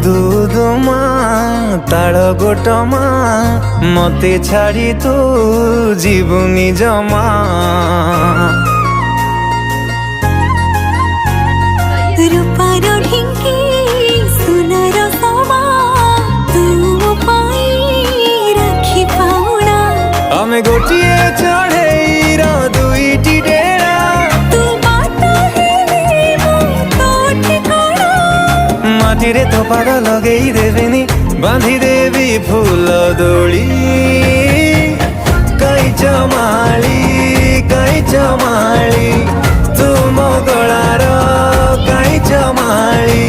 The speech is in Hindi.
दुदुमा ताड़ गोटमा मते छाड़ी तू जीवनी जमा रूपार ढिंकी सुनार समा तू मो पाई राखी पाउना आमे गोटिए चढ़ेईर दुईटी डेरा तू बात हेले मो तो ठिकाना माटीरे तो पाग लगेई देवेनी बांधी देवी फूल दोली कैच माली तुम गलार कैच माली।